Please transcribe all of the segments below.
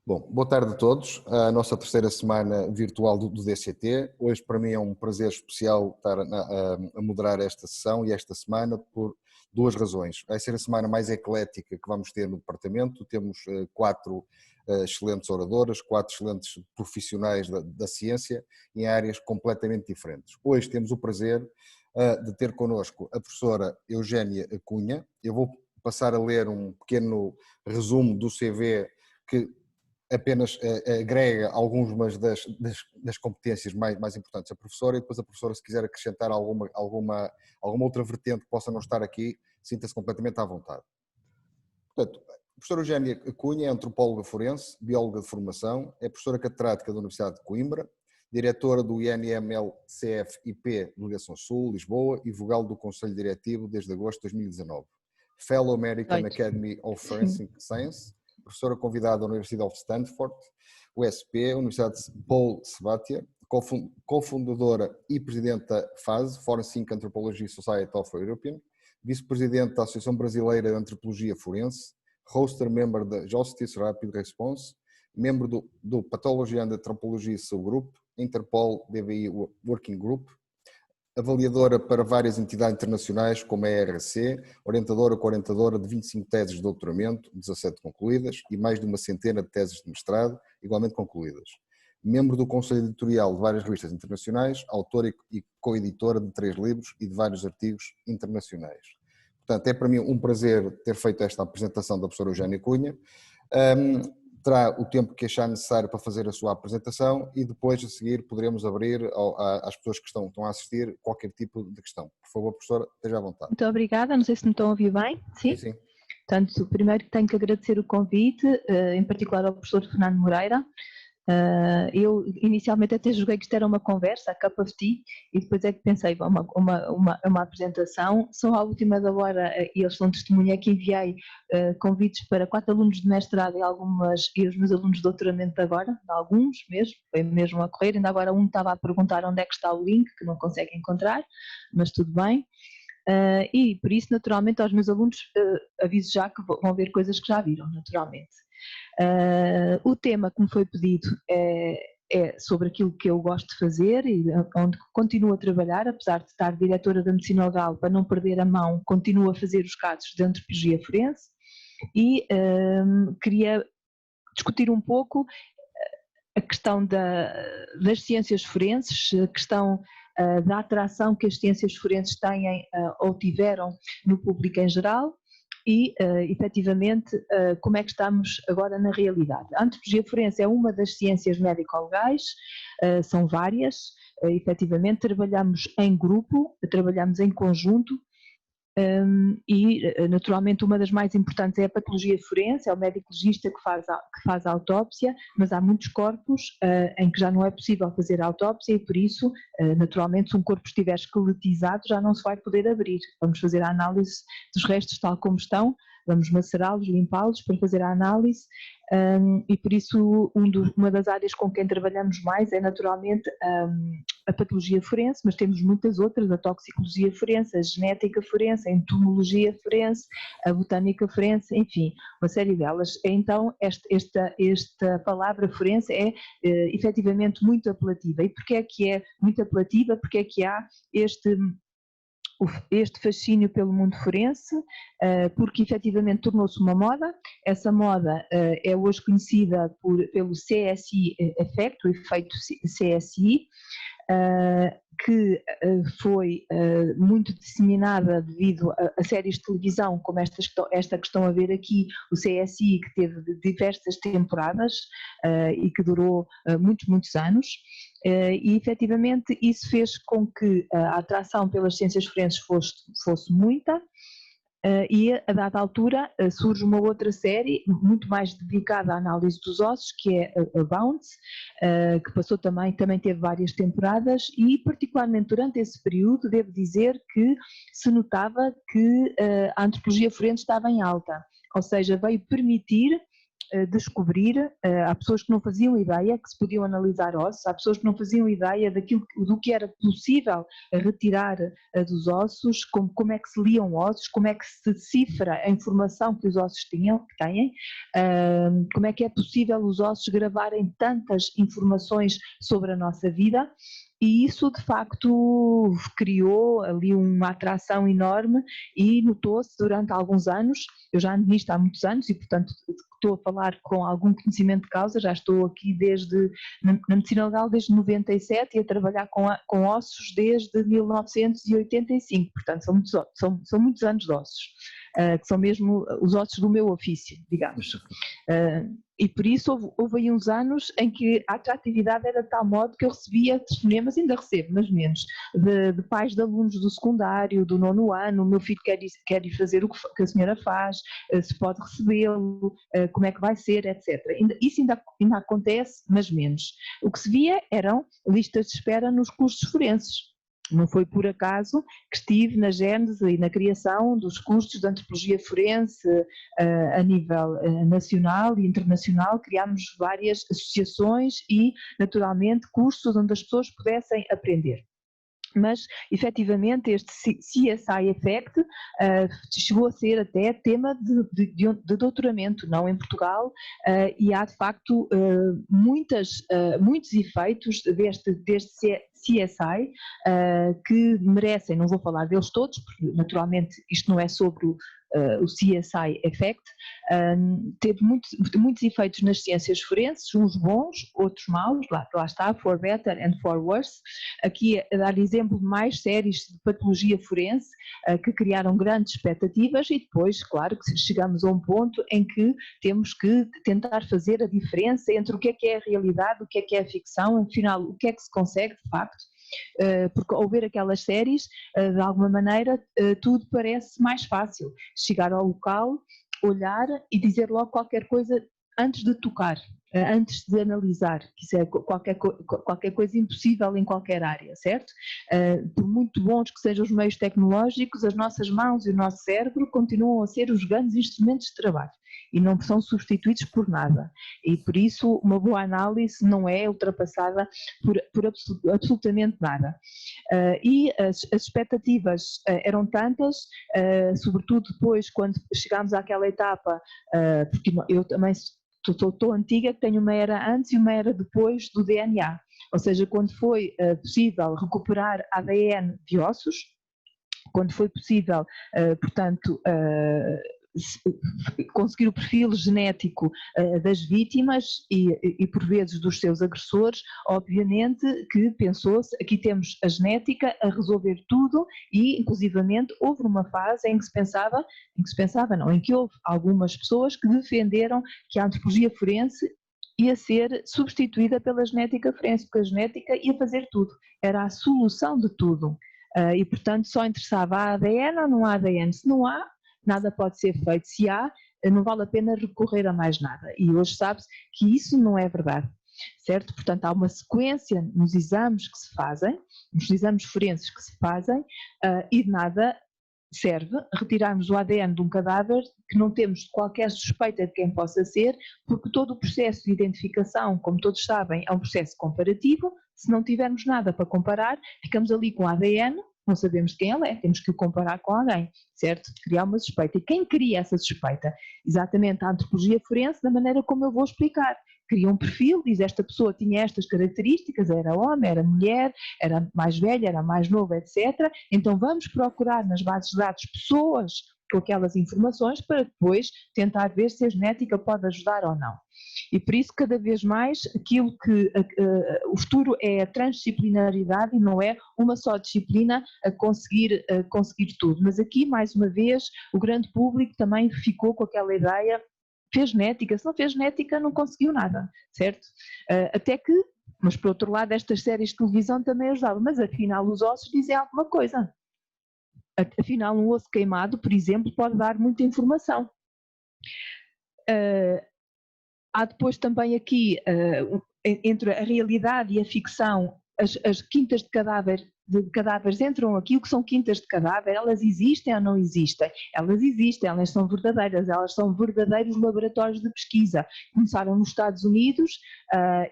Bom, boa tarde a todos. A nossa terceira semana virtual do DCT. Hoje para mim é um prazer especial estar a moderar esta sessão e esta semana por duas razões. Vai ser a semana mais eclética que vamos ter no departamento. Temos quatro excelentes oradoras, quatro excelentes profissionais da ciência em áreas completamente diferentes. Hoje temos o prazer de ter connosco a professora Eugénia Cunha. Eu vou passar a ler um pequeno resumo do CV que apenas agrega algumas das competências mais importantes da professora, e depois a professora, se quiser acrescentar alguma outra vertente que possa não estar aqui, sinta-se completamente à vontade. Portanto, a professora Eugénia Cunha é antropóloga forense, bióloga de formação, é professora catedrática da Universidade de Coimbra, diretora do INML-CFIP Delegação Sul, Lisboa, e vogal do Conselho Diretivo desde agosto de 2019. Fellow American Academy of Forensic Science, professora convidada da Universidade de Stanford, USP, Universidade de Paul Sabatier, cofundadora e presidente da FASE, Forensic Anthropology Society of European, vice-presidente da Associação Brasileira de Antropologia Forense, roster member da Justice Rapid Response, membro do Pathology and Anthropology Subgroup, Interpol DVI Working Group, avaliadora para várias entidades internacionais como a ERC, orientadora de 25 teses de doutoramento, 17 concluídas, e mais de uma centena de teses de mestrado, igualmente concluídas. Membro do Conselho Editorial de várias revistas internacionais, autora e co-editora de 3 livros e de vários artigos internacionais. Portanto, é para mim um prazer ter feito esta apresentação da professora Eugénia Cunha. Terá o tempo que achar necessário para fazer a sua apresentação e depois, a seguir, poderemos abrir às pessoas que estão a assistir qualquer tipo de questão. Por favor, professora, esteja à vontade. Muito obrigada, não sei se me estão a ouvir bem. Sim? Sim. Portanto, primeiro tenho que agradecer o convite, em particular ao professor Fernando Moreira. Eu inicialmente até julguei que isto era uma conversa, a cup of tea, e depois é que pensei, uma apresentação. Só à última da hora, e eles são testemunha, que enviei convites para 4 alunos de mestrado e os meus alunos de doutoramento agora, alguns mesmo, foi mesmo a correr, ainda agora um estava a perguntar onde é que está o link, que não consegue encontrar, mas tudo bem. E por isso, naturalmente, aos meus alunos aviso já que vão ver coisas que já viram, naturalmente. O tema que me foi pedido é sobre aquilo que eu gosto de fazer e onde continuo a trabalhar, apesar de estar diretora da Medicina Legal, para não perder a mão, continuo a fazer os casos de antropologia forense e queria discutir um pouco a questão das ciências forenses, a questão da atração que as ciências forenses têm ou tiveram no público em geral e, efetivamente, como é que estamos agora na realidade. A antropologia forense é uma das ciências médico-legais, são várias, efetivamente trabalhamos em grupo, trabalhamos em conjunto, e naturalmente uma das mais importantes é a patologia forense, é o médico legista que faz a autópsia, mas há muitos corpos em que já não é possível fazer a autópsia e por isso, naturalmente, se um corpo estiver esqueletizado já não se vai poder abrir. Vamos fazer a análise dos restos tal como estão, vamos macerá-los, limpá-los para fazer a análise e por isso uma das áreas com quem trabalhamos mais é naturalmente a patologia forense, mas temos muitas outras, a toxicologia forense, a genética forense, a entomologia forense, a botânica forense, enfim, uma série delas. Então esta palavra forense é efetivamente muito apelativa. E porquê é que é muito apelativa? Porque é que há este fascínio pelo mundo forense, porque efetivamente tornou-se uma moda. Essa moda é hoje conhecida pelo CSI Effect, o efeito CSI, que foi muito disseminada devido a séries de televisão como esta que estão a ver aqui, o CSI, que teve diversas temporadas e que durou muitos anos. E efetivamente isso fez com que a atração pelas ciências forenses fosse muita, e a dada altura surge uma outra série muito mais dedicada à análise dos ossos, que é a Bounce, que passou também teve várias temporadas e particularmente durante esse período devo dizer que se notava que a antropologia forense estava em alta, ou seja, veio permitir descobrir, há pessoas que não faziam ideia que se podiam analisar ossos, há pessoas que não faziam ideia do que era possível retirar dos ossos, como é que se liam ossos, como é que se decifra a informação que os ossos têm, como é que é possível os ossos gravarem tantas informações sobre a nossa vida. E isso, de facto, criou ali uma atração enorme e notou-se durante alguns anos. Eu já ando nisto há muitos anos e, portanto, estou a falar com algum conhecimento de causa, já estou aqui na medicina legal desde 97 e a trabalhar com ossos desde 1985, portanto são muitos anos de ossos, que são mesmo os ossos do meu ofício, digamos. E por isso houve aí uns anos em que a atratividade era de tal modo que eu recebia telefonemas, ainda recebo, mas menos, de pais de alunos do secundário, do 9º ano, o meu filho quer ir fazer o que a senhora faz, se pode recebê-lo, como é que vai ser, etc. Isso ainda acontece, mas menos. O que se via eram listas de espera nos cursos forenses. Não foi por acaso que estive na gênese e na criação dos cursos de antropologia forense a nível nacional e internacional. Criámos várias associações e, naturalmente, cursos onde as pessoas pudessem aprender. Mas, efetivamente, este CSI Effect chegou a ser até tema de doutoramento, não em Portugal, e há, de facto, muitos efeitos deste CSI que merecem, não vou falar deles todos, porque, naturalmente, isto não é sobre o CSI Effect, teve muitos efeitos nas ciências forenses, uns bons, outros maus, lá está, for better and for worse. Aqui a dar exemplo de mais séries de patologia forense que criaram grandes expectativas e depois, claro, que chegamos a um ponto em que temos que tentar fazer a diferença entre o que é a realidade, o que é a ficção, afinal, o que é que se consegue de facto. Porque ao ver aquelas séries, de alguma maneira, tudo parece mais fácil. Chegar ao local, olhar e dizer logo qualquer coisa antes de tocar, antes de analisar, que isso é qualquer coisa impossível em qualquer área, certo? Por muito bons que sejam os meios tecnológicos, as nossas mãos e o nosso cérebro continuam a ser os grandes instrumentos de trabalho e não são substituídos por nada. E por isso uma boa análise não é ultrapassada por absolutamente nada. E as expectativas eram tantas, sobretudo depois quando chegámos àquela etapa, porque eu também estou antiga, que tenho uma era antes e uma era depois do DNA, ou seja, quando foi possível recuperar ADN de ossos, quando foi possível, portanto, conseguir o perfil genético das vítimas e por vezes dos seus agressores, obviamente que pensou-se, aqui temos a genética a resolver tudo e inclusivamente houve uma fase em que houve algumas pessoas que defenderam que a antropologia forense ia ser substituída pela genética forense, porque a genética ia fazer tudo, era a solução de tudo. E portanto só interessava a ADN ou não há ADN, se não há, nada pode ser feito, se há, não vale a pena recorrer a mais nada. E hoje sabe-se que isso não é verdade, certo? Portanto, há uma sequência nos exames que se fazem, nos exames forenses que se fazem, e de nada serve retirarmos o ADN de um cadáver que não temos qualquer suspeita de quem possa ser, porque todo o processo de identificação, como todos sabem, é um processo comparativo. Se não tivermos nada para comparar, ficamos ali com o ADN, não sabemos de quem ele é, temos que o comparar com alguém, certo? Criar uma suspeita. E quem cria essa suspeita? Exatamente a antropologia forense, da maneira como eu vou explicar. Cria um perfil, diz esta pessoa tinha estas características, era homem, era mulher, era mais velha, era mais novo, etc. Então vamos procurar nas bases de dados pessoas com aquelas informações para depois tentar ver se a genética pode ajudar ou não. E por isso, cada vez mais, aquilo que o futuro é a transdisciplinaridade e não é uma só disciplina a conseguir tudo. Mas aqui, mais uma vez, o grande público também ficou com aquela ideia, fez genética, se não fez genética não conseguiu nada, certo? Até que, mas por outro lado, estas séries de televisão também ajudavam, mas afinal os ossos dizem alguma coisa. Afinal, um osso queimado, por exemplo, pode dar muita informação. Há depois também aqui, entre a realidade e a ficção, as quintas de cadáveres entram aqui. O que são quintas de cadáver? Elas existem ou não existem? Elas existem, elas são verdadeiros laboratórios de pesquisa. Começaram nos Estados Unidos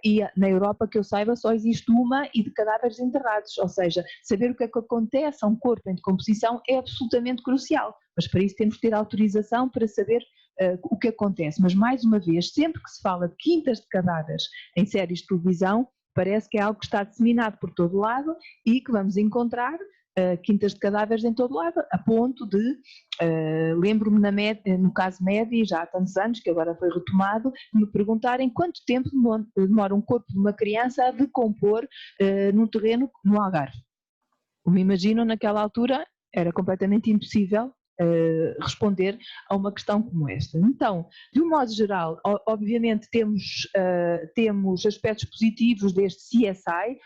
e na Europa, que eu saiba, só existe uma e de cadáveres enterrados, ou seja, saber o que é que acontece a um corpo em decomposição é absolutamente crucial, mas para isso temos que ter autorização para saber o que acontece. Mas mais uma vez, sempre que se fala de quintas de cadáveres em séries de televisão, parece que é algo que está disseminado por todo lado e que vamos encontrar quintas de cadáveres em todo lado, a ponto de, lembro-me no caso Média, já há tantos anos, que agora foi retomado, me perguntarem quanto tempo demora um corpo de uma criança a decompor num terreno no Algarve. Como imaginam, naquela altura era completamente impossível responder a uma questão como esta. Então, de um modo geral, obviamente temos aspectos positivos deste CSI,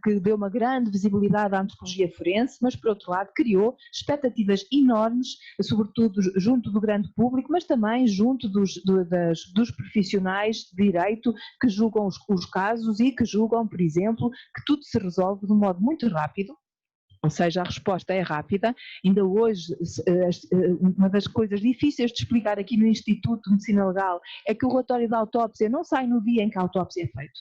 que deu uma grande visibilidade à antropologia forense, mas por outro lado criou expectativas enormes, sobretudo junto do grande público, mas também junto dos profissionais de direito que julgam os casos e que julgam, por exemplo, que tudo se resolve de um modo muito rápido. Ou seja, a resposta é rápida. Ainda hoje, uma das coisas difíceis de explicar aqui no Instituto de Medicina Legal é que o relatório da autópsia não sai no dia em que a autópsia é feita.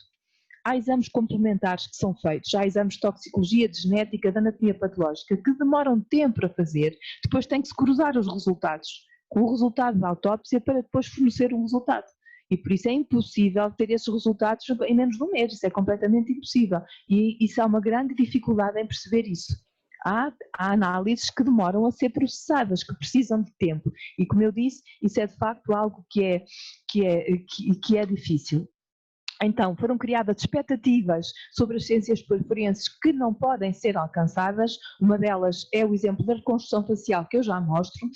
Há exames complementares que são feitos, há exames de toxicologia, de genética, de anatomia patológica, que demoram tempo a fazer, depois tem que se cruzar os resultados com o resultado da autópsia para depois fornecer o resultado. E por isso é impossível ter esses resultados em menos de um mês, isso é completamente impossível. E isso há uma grande dificuldade em perceber isso. Há análises que demoram a ser processadas, que precisam de tempo. E como eu disse, isso é de facto algo que é difícil. Então, foram criadas expectativas sobre as ciências forenses que não podem ser alcançadas. Uma delas é o exemplo da reconstrução facial, que eu já mostro.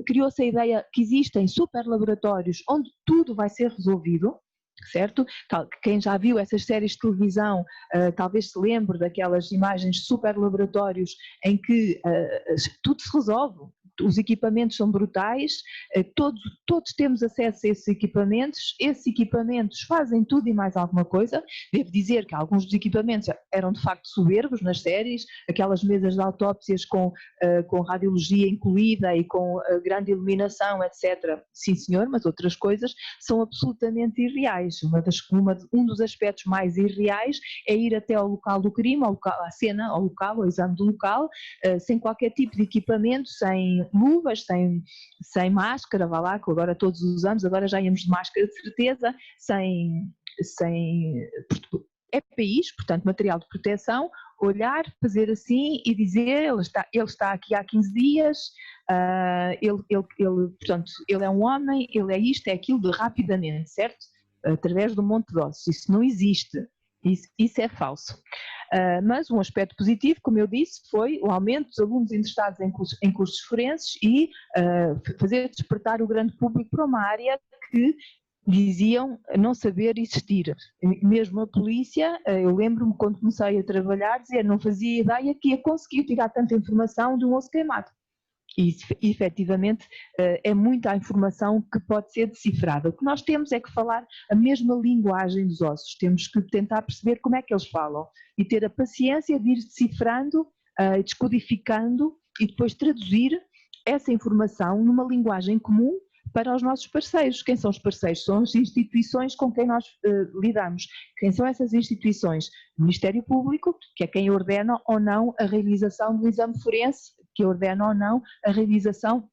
Criou-se a ideia que existem superlaboratórios onde tudo vai ser resolvido, certo? Quem já viu essas séries de televisão talvez se lembre daquelas imagens de superlaboratórios em que tudo se resolve. Os equipamentos são brutais, todos temos acesso a esses equipamentos fazem tudo e mais alguma coisa. Devo dizer que alguns dos equipamentos eram de facto soberbos nas séries, aquelas mesas de autópsias com radiologia incluída e com grande iluminação, etc. Sim senhor, mas outras coisas são absolutamente irreais. Um dos aspectos mais irreais é ir até ao local do crime, à cena, ao exame do local, sem qualquer tipo de equipamento, sem luvas, sem máscara, vá lá, que agora todos usamos, agora já íamos de máscara de certeza, sem EPIs, portanto material de proteção, olhar, fazer assim e dizer ele está aqui há 15 dias, portanto, ele é um homem, ele é isto, é aquilo, rapidamente, certo? Através do monte de ossos, isso não existe. Isso é falso. Mas um aspecto positivo, como eu disse, foi o aumento dos alunos interessados em cursos forenses e fazer despertar o grande público para uma área que diziam não saber existir. Mesmo a polícia, eu lembro-me quando comecei a trabalhar, dizer não fazia ideia que ia conseguir tirar tanta informação de um osso queimado. E efetivamente é muita a informação que pode ser decifrada. O que nós temos é que falar a mesma linguagem dos ossos, temos que tentar perceber como é que eles falam e ter a paciência de ir decifrando, descodificando e depois traduzir essa informação numa linguagem comum para os nossos parceiros. Quem são os parceiros? São as instituições com quem nós lidamos. Quem são essas instituições? O Ministério Público, que é quem ordena ou não a realização do exame forense, que ordena ou não a realização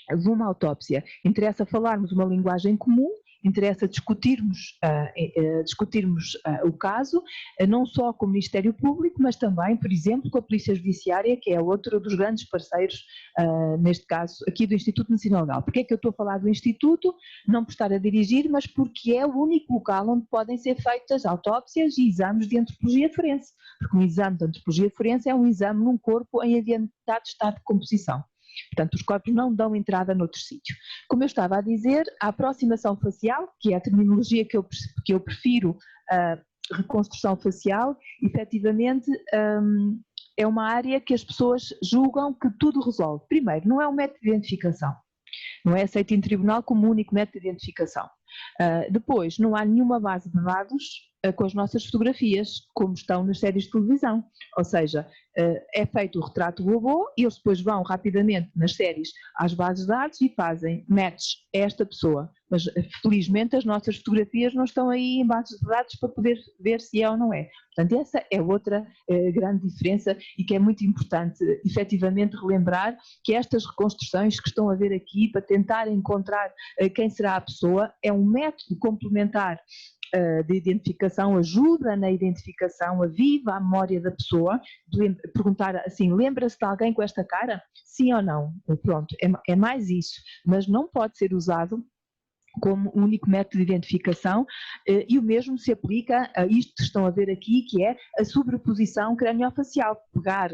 de uma autópsia. Interessa falarmos uma linguagem comum, interessa discutirmos o caso, não só com o Ministério Público, mas também, por exemplo, com a Polícia Judiciária, que é outro dos grandes parceiros, neste caso, aqui do Instituto de Medicina Legal. Porquê é que eu estou a falar do Instituto? Não por estar a dirigir, mas porque é o único local onde podem ser feitas autópsias e exames de antropologia forense. Porque um exame de antropologia forense é um exame num corpo em adiantado estado de composição. Portanto, os corpos não dão entrada noutro sítio. Como eu estava a dizer, a aproximação facial, que é a terminologia que eu prefiro, reconstrução facial, efetivamente é uma área que as pessoas julgam que tudo resolve. Primeiro, não é um método de identificação. Não é aceito em tribunal como único método de identificação. Depois, não há nenhuma base de dados com as nossas fotografias, como estão nas séries de televisão. Ou seja, é feito o retrato robô e eles depois vão rapidamente nas séries às bases de dados e fazem match a esta pessoa. Mas felizmente as nossas fotografias não estão aí em bases de dados para poder ver se é ou não é. Portanto, essa é outra grande diferença e que é muito importante efetivamente relembrar que estas reconstruções que estão a ver aqui para tentar encontrar quem será a pessoa é um método complementar de identificação, ajuda na identificação, aviva a memória da pessoa, perguntar assim, lembra-se de alguém com esta cara? Sim ou não? Pronto, é mais isso, mas não pode ser usado como único método de identificação e o mesmo se aplica a isto que estão a ver aqui, que é a sobreposição craniofacial, pegar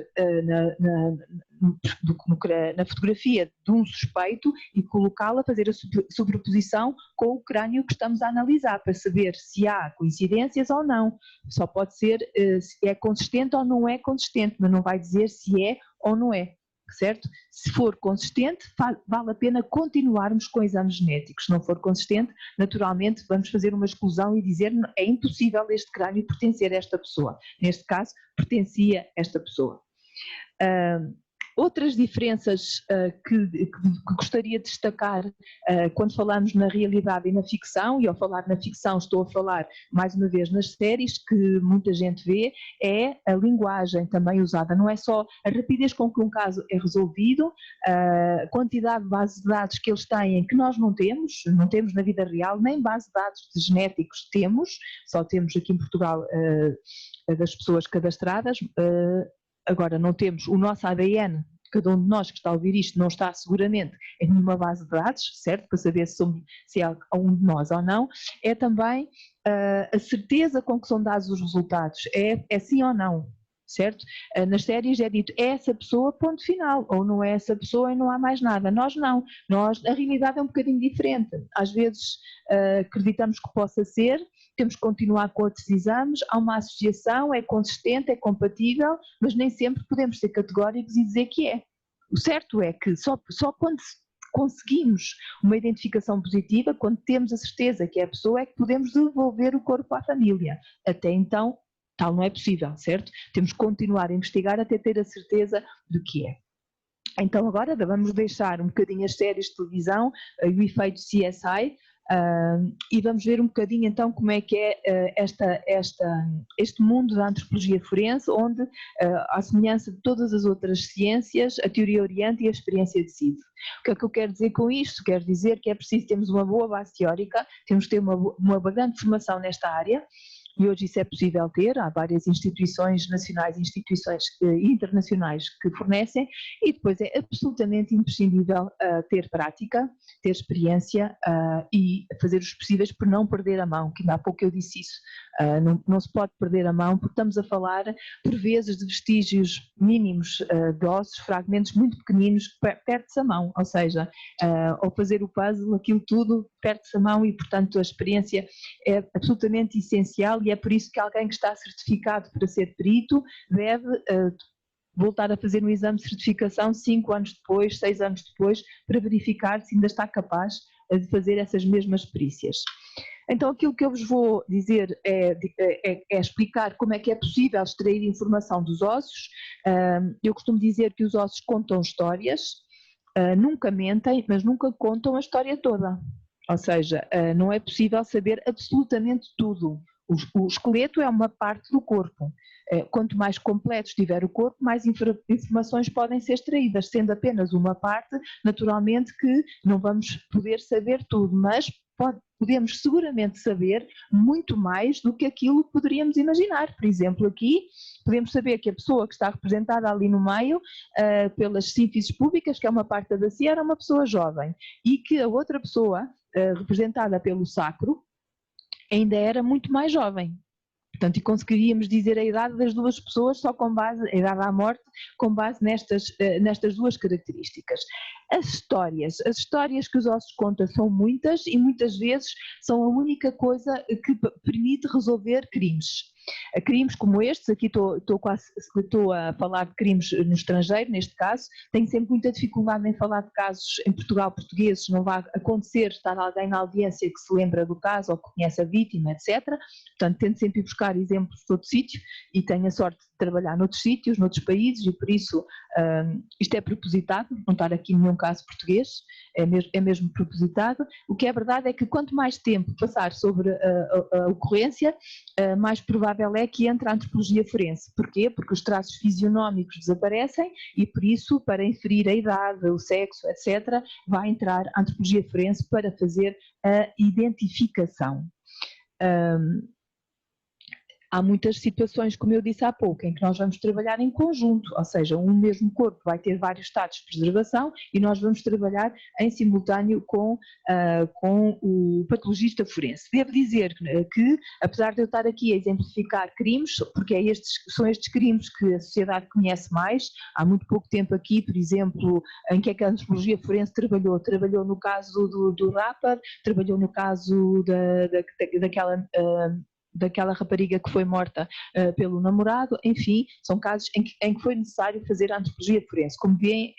na fotografia de um suspeito e colocá-la, fazer a sobreposição com o crânio que estamos a analisar, para saber se há coincidências ou não. Só pode ser se é consistente ou não é consistente, mas não vai dizer se é ou não é. Certo? Se for consistente, vale a pena continuarmos com exames genéticos. Se não for consistente, naturalmente vamos fazer uma exclusão e dizer é impossível este crânio pertencer a esta pessoa. Neste caso, pertencia a esta pessoa. Outras diferenças que gostaria de destacar quando falamos na realidade e na ficção, e ao falar na ficção estou a falar mais uma vez nas séries que muita gente vê, é a linguagem também usada, não é só a rapidez com que um caso é resolvido, a quantidade de bases de dados que eles têm que nós não temos na vida real, nem base de dados de genéticos temos, só temos aqui em Portugal das pessoas cadastradas. Agora, não temos o nosso ADN, cada um de nós que está a ouvir isto não está seguramente em nenhuma base de dados, certo? Para saber se é um de nós ou não. É também a certeza com que são dados os resultados, é sim ou não, certo? Nas séries é dito, é essa pessoa, ponto final, ou não é essa pessoa e não há mais nada. Nós não, a realidade é um bocadinho diferente. Às vezes acreditamos que possa ser, temos que continuar com outros exames, há uma associação, é consistente, é compatível, mas nem sempre podemos ser categóricos e dizer que é. O certo é que só quando conseguimos uma identificação positiva, quando temos a certeza que é a pessoa, é que podemos devolver o corpo à família. Até então, tal não é possível, certo? Temos que continuar a investigar até ter a certeza do que é. Então agora vamos deixar um bocadinho as séries de televisão e o efeito CSI, e vamos ver um bocadinho então como é que é este mundo da antropologia forense, onde, à semelhança de todas as outras ciências, a teoria orienta e a experiência decide. O que é que eu quero dizer com isto? Quero dizer que é preciso termos uma boa base teórica, temos de ter uma grande formação nesta área, e hoje isso é possível ter, há várias instituições nacionais e instituições internacionais que fornecem, e depois é absolutamente imprescindível ter prática, ter experiência e fazer os possíveis por não perder a mão, que ainda há pouco eu disse isso, não se pode perder a mão, porque estamos a falar por vezes de vestígios mínimos de ossos, fragmentos muito pequeninos, perde-se a mão, ou seja, ao fazer o puzzle, aquilo tudo perde-se a mão e portanto a experiência é absolutamente essencial e é por isso que alguém que está certificado para ser perito deve voltar a fazer um exame de certificação 5 anos depois, 6 anos depois, para verificar se ainda está capaz de fazer essas mesmas perícias. Então aquilo que eu vos vou dizer é explicar como é que é possível extrair informação dos ossos. Eu costumo dizer que os ossos contam histórias, nunca mentem, mas nunca contam a história toda. Ou seja, não é possível saber absolutamente tudo. O esqueleto é uma parte do corpo. Quanto mais completo estiver o corpo, mais informações podem ser extraídas. Sendo apenas uma parte, naturalmente que não vamos poder saber tudo, mas podemos seguramente saber muito mais do que aquilo que poderíamos imaginar. Por exemplo, aqui podemos saber que a pessoa que está representada ali no meio pelas sínfises púbicas, que é uma parte da bacia, era uma pessoa jovem, e que a outra pessoa representada pelo sacro ainda era muito mais jovem. Portanto, e conseguiríamos dizer a idade das duas pessoas só com base, a idade à morte, com base nestas duas características. As histórias que os ossos contam são muitas e muitas vezes são a única coisa que permite resolver crimes. Crimes como estes, aqui estou a falar de crimes no estrangeiro, neste caso, tenho sempre muita dificuldade em falar de casos em Portugal portugueses, não vai acontecer estar alguém na audiência que se lembra do caso ou que conhece a vítima, etc. Portanto, tento sempre ir buscar exemplos de outro sítio e tenho a sorte de trabalhar noutros sítios, noutros países e por isso isto é propositado, não estar aqui nenhum caso português, é mesmo propositado. O que é verdade é que quanto mais tempo passar sobre a ocorrência, mais provável é que entre a antropologia forense. Porquê? Porque os traços fisionómicos desaparecem e por isso, para inferir a idade, o sexo, etc., vai entrar a antropologia forense para fazer a identificação. Há muitas situações, como eu disse há pouco, em que nós vamos trabalhar em conjunto, ou seja, um mesmo corpo vai ter vários estados de preservação e nós vamos trabalhar em simultâneo com o patologista forense. Devo dizer que, apesar de eu estar aqui a exemplificar crimes, porque são estes crimes que a sociedade conhece mais, há muito pouco tempo aqui, por exemplo, em que é que a antropologia forense trabalhou? Trabalhou no caso do rapper, trabalhou no caso daquela rapariga que foi morta pelo namorado, enfim, são casos em que foi necessário fazer a antropologia forense. Como veem,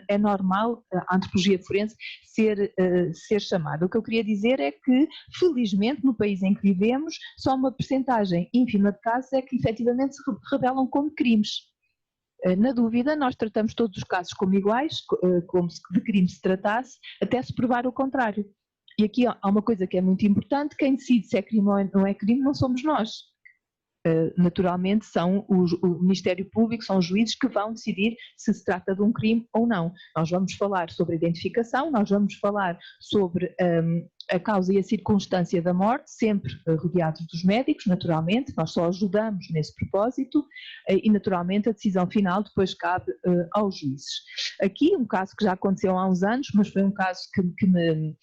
é normal a antropologia forense ser chamada. O que eu queria dizer é que, felizmente, no país em que vivemos, só uma percentagem ínfima de casos é que efetivamente se revelam como crimes. Na dúvida, nós tratamos todos os casos como iguais, como se de crime se tratasse, até se provar o contrário. E aqui há uma coisa que é muito importante: quem decide se é crime ou não é crime não somos nós. Naturalmente são o Ministério Público, são os juízes que vão decidir se se trata de um crime ou não. Nós vamos falar sobre a identificação, nós vamos falar sobre a causa e a circunstância da morte, sempre rodeados dos médicos, naturalmente, nós só ajudamos nesse propósito e naturalmente a decisão final depois cabe aos juízes. Aqui um caso que já aconteceu há uns anos, mas foi um caso que me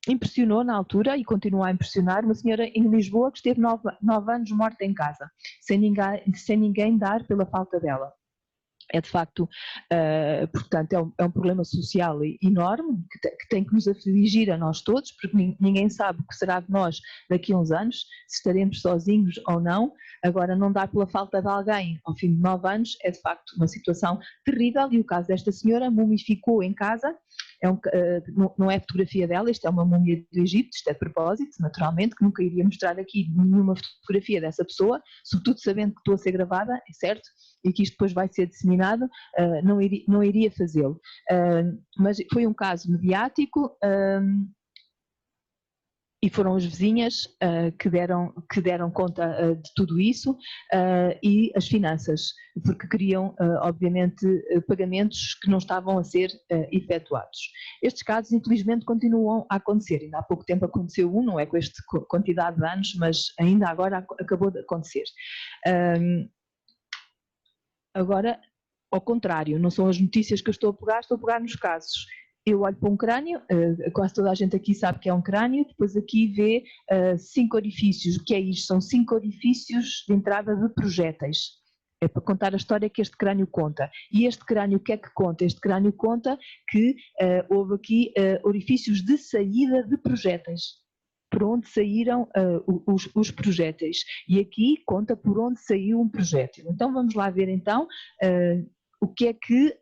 impressionou na altura e continua a impressionar, uma senhora em Lisboa que esteve 9 anos morta em casa, sem ninguém dar pela falta dela. É de facto, portanto, é um problema social enorme que tem que nos afligir a nós todos, porque ninguém sabe o que será de nós daqui a uns anos, se estaremos sozinhos ou não. Agora, não dar pela falta de alguém ao fim de 9 anos é de facto uma situação terrível e o caso desta senhora mumificou em casa. Não é fotografia dela, isto é uma múmia do Egito, isto é de propósito, naturalmente, que nunca iria mostrar aqui nenhuma fotografia dessa pessoa, sobretudo sabendo que estou a ser gravada, é certo, e que isto depois vai ser disseminado, não iria fazê-lo. Mas foi um caso mediático e foram as vizinhas que deram conta de tudo isso e as finanças, porque queriam, obviamente, pagamentos que não estavam a ser efetuados. Estes casos, infelizmente, continuam a acontecer. Ainda há pouco tempo aconteceu um, não é com esta quantidade de anos, mas ainda agora acabou de acontecer. Agora, ao contrário, não são as notícias que eu estou a pegar nos casos. Eu olho para um crânio, quase toda a gente aqui sabe que é um crânio, depois aqui vê 5 orifícios. O que é isto? São 5 orifícios de entrada de projéteis. É para contar a história que este crânio conta. E este crânio o que é que conta? Este crânio conta que houve aqui orifícios de saída de projéteis. Por onde saíram os projéteis. E aqui conta por onde saiu um projétil. Então vamos lá ver então o que é que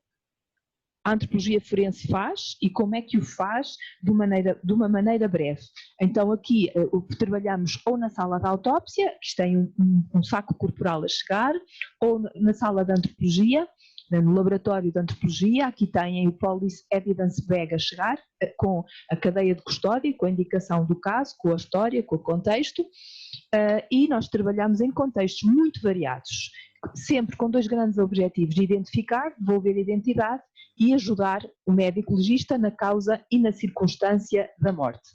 a antropologia forense faz e como é que o faz de uma maneira breve. Então aqui trabalhamos ou na sala de autópsia, que tem um saco corporal a chegar, ou na sala de antropologia, no laboratório de antropologia. Aqui têm o Police Evidence Bag a chegar, com a cadeia de custódia, com a indicação do caso, com a história, com o contexto, e nós trabalhamos em contextos muito variados, sempre com 2 grandes objetivos: identificar, devolver a identidade e ajudar o médico legista na causa e na circunstância da morte.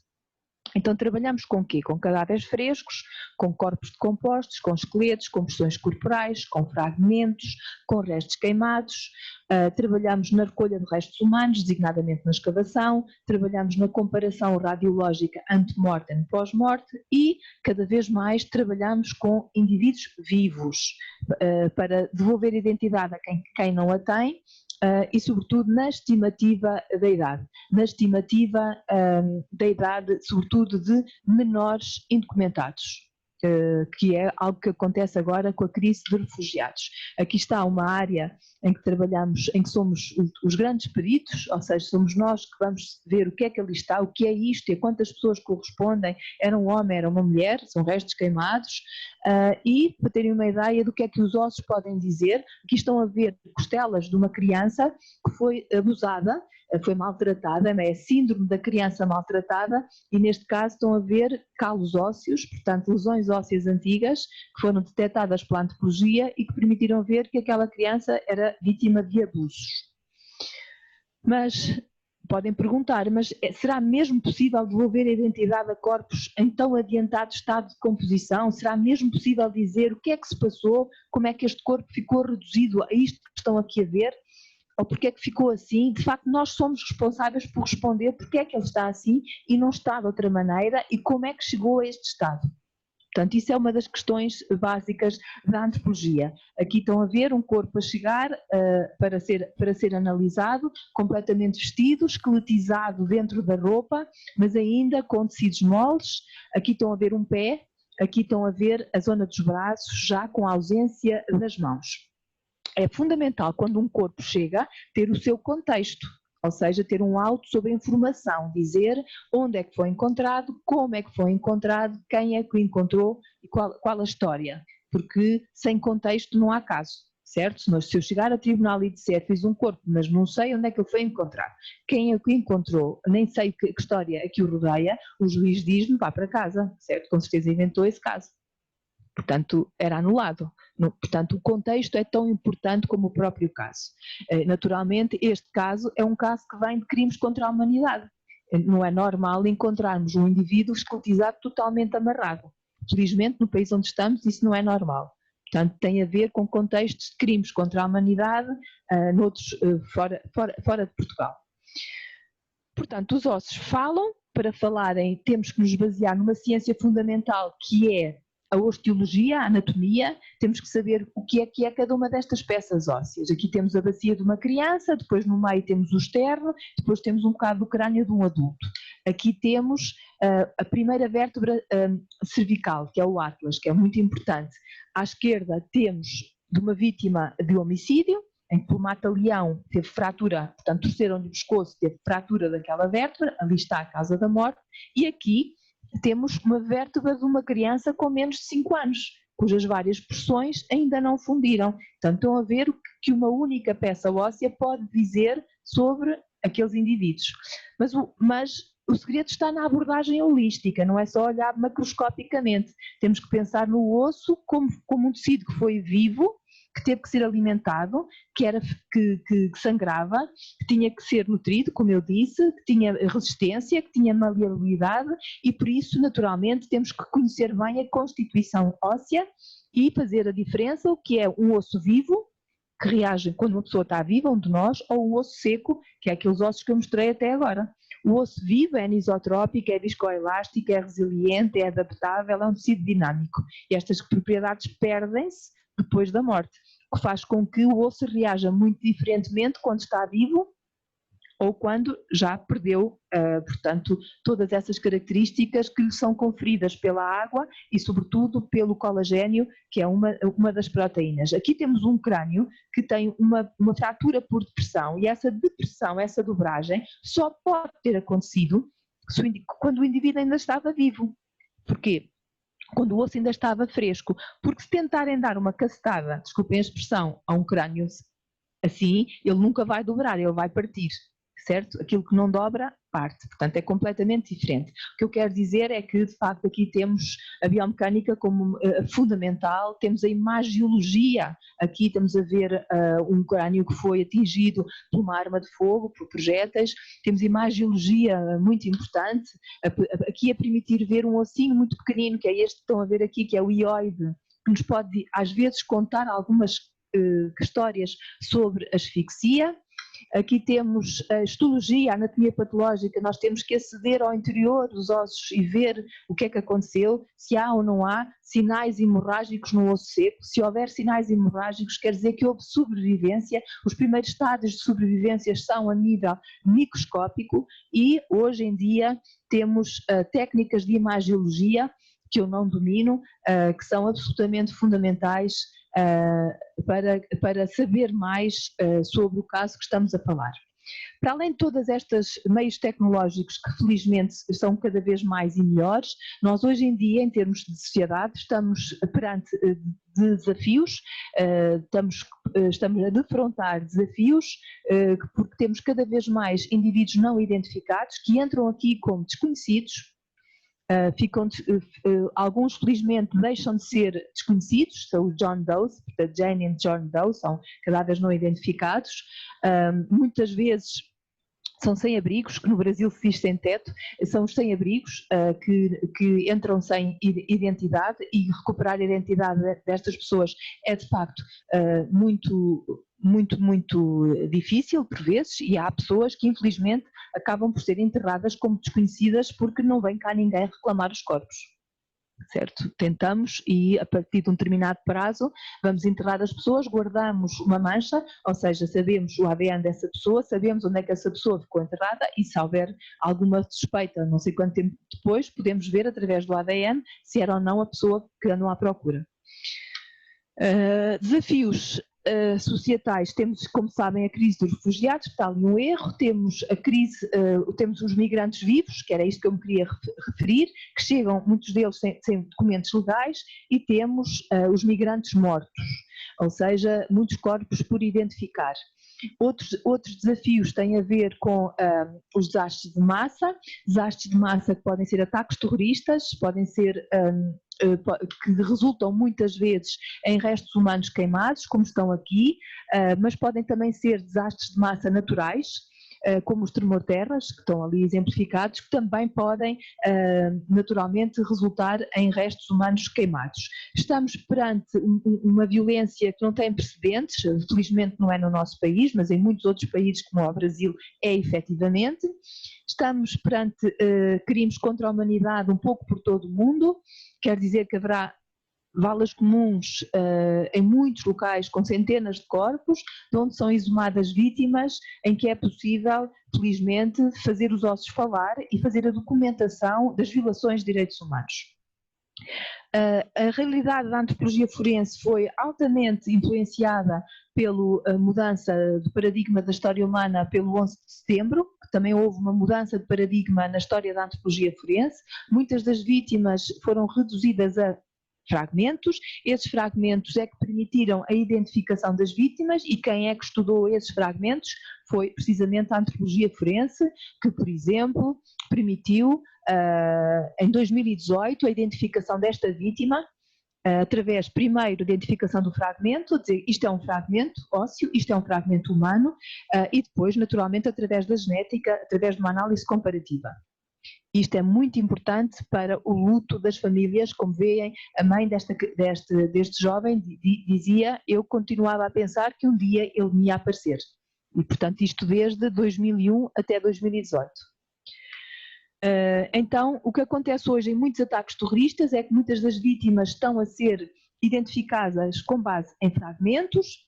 Então trabalhamos com o quê? Com cadáveres frescos, com corpos decompostos, com esqueletos, com porções corporais, com fragmentos, com restos queimados, trabalhamos na recolha de restos humanos, designadamente na escavação, trabalhamos na comparação radiológica ante-mortem e pós-morte e cada vez mais trabalhamos com indivíduos vivos para devolver identidade a quem não a tem, e sobretudo na estimativa da idade, sobretudo de menores indocumentados, que é algo que acontece agora com a crise de refugiados. Aqui está uma área em que trabalhamos, em que somos os grandes peritos, ou seja, somos nós que vamos ver o que é que ali está, o que é isto e a quantas pessoas correspondem, era um homem, era uma mulher, são restos queimados, e para terem uma ideia do que é que os ossos podem dizer, aqui estão a ver costelas de uma criança que foi abusada, foi maltratada, é a síndrome da criança maltratada, e neste caso estão a ver calos ósseos, portanto lesões ósseas antigas, que foram detectadas pela antropologia e que permitiram ver que aquela criança era vítima de abusos. Mas podem perguntar, mas será mesmo possível devolver a identidade a corpos em tão adiantado estado de composição? Será mesmo possível dizer o que é que se passou, como é que este corpo ficou reduzido a isto que estão aqui a ver? Ou porque é que ficou assim? De facto, nós somos responsáveis por responder porque é que ele está assim e não está de outra maneira e como é que chegou a este estado. Portanto, isso é uma das questões básicas da antropologia. Aqui estão a ver um corpo a chegar para ser analisado, completamente vestido, esqueletizado dentro da roupa, mas ainda com tecidos moles. Aqui estão a ver um pé, aqui estão a ver a zona dos braços, já com a ausência das mãos. É fundamental, quando um corpo chega, ter o seu contexto, ou seja, ter um auto sobre a informação, dizer onde é que foi encontrado, como é que foi encontrado, quem é que o encontrou e qual a história, porque sem contexto não há caso, certo? Se eu chegar a tribunal e disser fiz um corpo, mas não sei onde é que ele foi encontrado, quem é que o encontrou, nem sei que história é que o rodeia, o juiz diz-me vá para casa, certo? Com certeza inventou esse caso. Portanto, era anulado. Portanto, o contexto é tão importante como o próprio caso. Naturalmente, este caso é um caso que vem de crimes contra a humanidade. Não é normal encontrarmos um indivíduo esqueletizado totalmente amarrado. Felizmente, no país onde estamos, isso não é normal. Portanto, tem a ver com contextos de crimes contra a humanidade fora de Portugal. Portanto, os ossos falam. Para falarem, temos que nos basear numa ciência fundamental que é a osteologia, a anatomia, temos que saber o que é cada uma destas peças ósseas. Aqui temos a bacia de uma criança, depois no meio temos o externo, depois temos um bocado do crânio de um adulto. Aqui temos a primeira vértebra cervical, que é o atlas, que é muito importante. À esquerda temos de uma vítima de homicídio, em que por mata-leão teve fratura, portanto torceram-lhe o pescoço, teve fratura daquela vértebra, ali está a causa da morte, e aqui temos uma vértebra de uma criança com menos de 5 anos, cujas várias porções ainda não fundiram. Portanto, estão a ver o que uma única peça óssea pode dizer sobre aqueles indivíduos. Mas o segredo está na abordagem holística, não é só olhar macroscopicamente. Temos que pensar no osso como um tecido que foi vivo, que teve que ser alimentado, que sangrava, que tinha que ser nutrido, como eu disse, que tinha resistência, que tinha maleabilidade e por isso, naturalmente, temos que conhecer bem a constituição óssea e fazer a diferença, o que é um osso vivo, que reage quando uma pessoa está viva, um de nós, ou um osso seco, que é aqueles ossos que eu mostrei até agora. O osso vivo é anisotrópico, é viscoelástico, é resiliente, é adaptável, é um tecido dinâmico. E estas propriedades perdem-se depois da morte, o que faz com que o osso reaja muito diferentemente quando está vivo ou quando já perdeu, portanto, todas essas características que lhe são conferidas pela água e, sobretudo, pelo colagênio, que é uma das proteínas. Aqui temos um crânio que tem uma fratura por depressão e essa depressão, essa dobragem, só pode ter acontecido quando o indivíduo ainda estava vivo. Porquê? Quando o osso ainda estava fresco, porque se tentarem dar uma cacetada, desculpem a expressão, a um crânio assim, ele nunca vai dobrar, ele vai partir, certo? Aquilo que não dobra, parte. Portanto, é completamente diferente. O que eu quero dizer é que, de facto, aqui temos a biomecânica como fundamental, temos a imagiologia, aqui estamos a ver um crânio que foi atingido por uma arma de fogo, por projéteis, temos imagiologia muito importante, aqui a permitir ver um ossinho muito pequenino, que é este que estão a ver aqui, que é o ióide, que nos pode, às vezes, contar algumas histórias sobre asfixia. Aqui temos a histologia, a anatomia patológica, nós temos que aceder ao interior dos ossos e ver o que é que aconteceu, se há ou não há sinais hemorrágicos no osso seco. Se houver sinais hemorrágicos, quer dizer que houve sobrevivência. Os primeiros estádios de sobrevivência são a nível microscópico e hoje em dia temos técnicas de imagiologia que eu não domino, que são absolutamente fundamentais para saber mais sobre o caso que estamos a falar. Para além de todas estas meios tecnológicos que felizmente são cada vez mais e melhores, nós hoje em dia, em termos de sociedade, estamos perante desafios, estamos a defrontar desafios, porque temos cada vez mais indivíduos não identificados que entram aqui como desconhecidos. Alguns felizmente deixam de ser desconhecidos, são os John Does, portanto Jane e John Doe são cadáveres não identificados, muitas vezes são sem-abrigos, que no Brasil se diz sem teto, são os sem-abrigos que entram sem identidade, e recuperar a identidade destas pessoas é de facto muito difícil por vezes, e há pessoas que infelizmente acabam por ser enterradas como desconhecidas porque não vem cá ninguém reclamar os corpos, certo? Tentamos e a partir de um determinado prazo vamos enterrar as pessoas, guardamos uma mancha, ou seja, sabemos o ADN dessa pessoa, sabemos onde é que essa pessoa ficou enterrada e se houver alguma suspeita, não sei quanto tempo depois, podemos ver através do ADN se era ou não a pessoa que andam à procura. Desafios societais, temos, como sabem, a crise dos refugiados, está ali um erro, temos a crise, temos os migrantes vivos, que era isto que eu me queria referir, que chegam, muitos deles sem documentos legais, e temos os migrantes mortos, ou seja, muitos corpos por identificar. Outros desafios têm a ver com os desastres de massa que podem ser ataques terroristas, podem ser que resultam muitas vezes em restos humanos queimados, como estão aqui, mas podem também ser desastres de massa naturais, como os tremor-terras, que estão ali exemplificados, que também podem naturalmente resultar em restos humanos queimados. Estamos perante uma violência que não tem precedentes, felizmente não é no nosso país, mas em muitos outros países, como o Brasil, é efetivamente. Estamos perante crimes contra a humanidade um pouco por todo o mundo, quer dizer que haverá valas comuns em muitos locais com centenas de corpos, de onde são exumadas vítimas, em que é possível, felizmente, fazer os ossos falar e fazer a documentação das violações de direitos humanos. A realidade da antropologia forense foi altamente influenciada pela mudança de paradigma da história humana pelo 11 de setembro, que também houve uma mudança de paradigma na história da antropologia forense. Muitas das vítimas foram reduzidas a fragmentos, esses fragmentos é que permitiram a identificação das vítimas, e quem é que estudou esses fragmentos foi precisamente a antropologia forense, que, por exemplo, permitiu em 2018 a identificação desta vítima, através primeiro da identificação do fragmento, dizer isto é um fragmento ósseo, isto é um fragmento humano, e depois naturalmente através da genética, através de uma análise comparativa. Isto é muito importante para o luto das famílias. Como veem, a mãe deste jovem dizia: eu continuava a pensar que um dia ele me ia aparecer. E portanto isto desde 2001 até 2018. Então o que acontece hoje em muitos ataques terroristas é que muitas das vítimas estão a ser identificadas com base em fragmentos,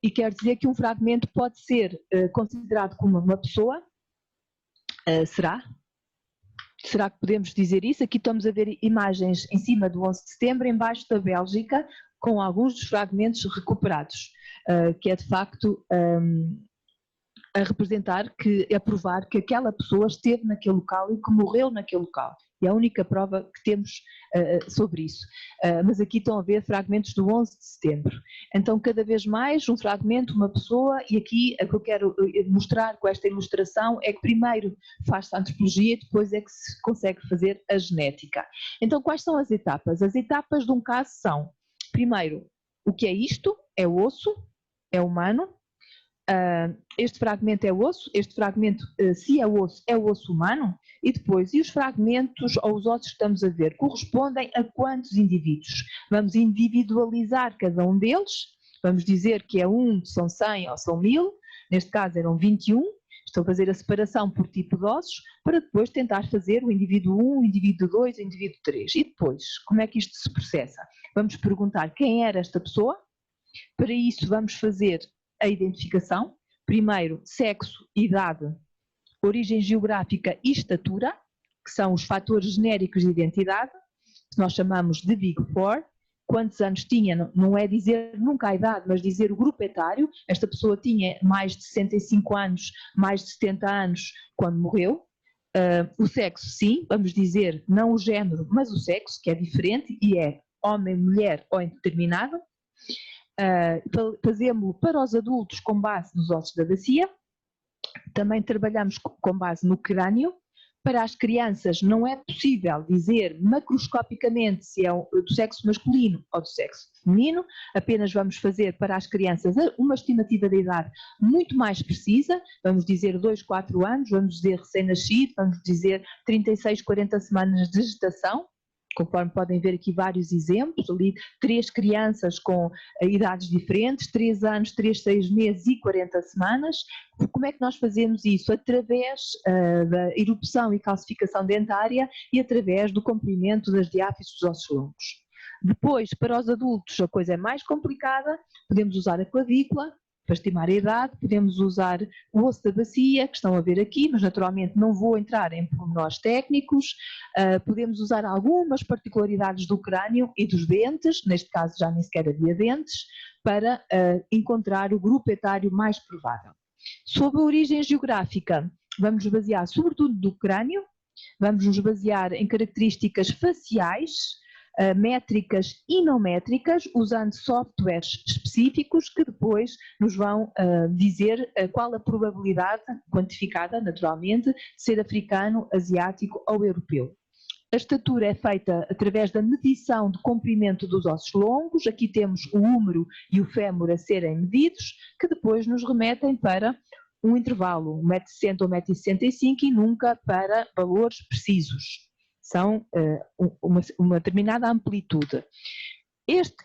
e quer dizer que um fragmento pode ser considerado como uma pessoa. Será? Será que podemos dizer isso? Aqui estamos a ver imagens em cima do 11 de setembro, em baixo da Bélgica, com alguns dos fragmentos recuperados, que é de facto a representar, a provar que aquela pessoa esteve naquele local e que morreu naquele local. E é a única prova que temos sobre isso. Mas aqui estão a ver fragmentos do 11 de setembro. Então, cada vez mais, um fragmento, uma pessoa, e aqui o que eu quero mostrar com esta ilustração é que primeiro faz-se a antropologia e depois é que se consegue fazer a genética. Então, quais são as etapas? As etapas de um caso são, primeiro, o que é isto? É osso, é humano. Este fragmento é osso, este fragmento, se é osso humano, e depois, e os fragmentos ou os ossos que estamos a ver correspondem a quantos indivíduos? Vamos individualizar cada um deles, vamos dizer que é são 100 ou são 1000, neste caso eram 21, estou a fazer a separação por tipo de ossos, para depois tentar fazer o indivíduo 1, o indivíduo 2, o indivíduo 3. E depois, como é que isto se processa? Vamos perguntar quem era esta pessoa, para isso vamos fazer a identificação, primeiro sexo, idade, origem geográfica e estatura, que são os fatores genéricos de identidade, que nós chamamos de Big Four. Quantos anos tinha, não é dizer nunca a idade, mas dizer o grupo etário. Esta pessoa tinha mais de 65 anos, mais de 70 anos quando morreu. O sexo, sim, vamos dizer não o género, mas o sexo, que é diferente e é homem, mulher ou indeterminado. Fazemos para os adultos com base nos ossos da bacia, também trabalhamos com base no crânio. Para as crianças não é possível dizer macroscopicamente se é do sexo masculino ou do sexo feminino, apenas vamos fazer para as crianças uma estimativa de idade muito mais precisa, vamos dizer 2, 4 anos, vamos dizer recém-nascido, vamos dizer 36, 40 semanas de gestação. Conforme podem ver aqui vários exemplos, ali 3 crianças com idades diferentes, 3 anos, 3, 6 meses e 40 semanas. Como é que nós fazemos isso? Através da erupção e calcificação dentária e através do comprimento das diáfises dos ossos longos. Depois, para os adultos, a coisa é mais complicada, podemos usar a clavícula para estimar a idade, podemos usar o osso da bacia, que estão a ver aqui, mas naturalmente não vou entrar em pormenores técnicos. Podemos usar algumas particularidades do crânio e dos dentes, neste caso já nem sequer havia dentes, para encontrar o grupo etário mais provável. Sobre a origem geográfica, vamos nos basear sobretudo do crânio, vamos nos basear em características faciais, métricas e não métricas, usando softwares específicos que depois nos vão dizer qual a probabilidade quantificada, naturalmente, de ser africano, asiático ou europeu. A estatura é feita através da medição de comprimento dos ossos longos, aqui temos o húmero e o fémur a serem medidos, que depois nos remetem para um intervalo, 1,60 m ou 1,65 m e nunca para valores precisos. São uma determinada amplitude.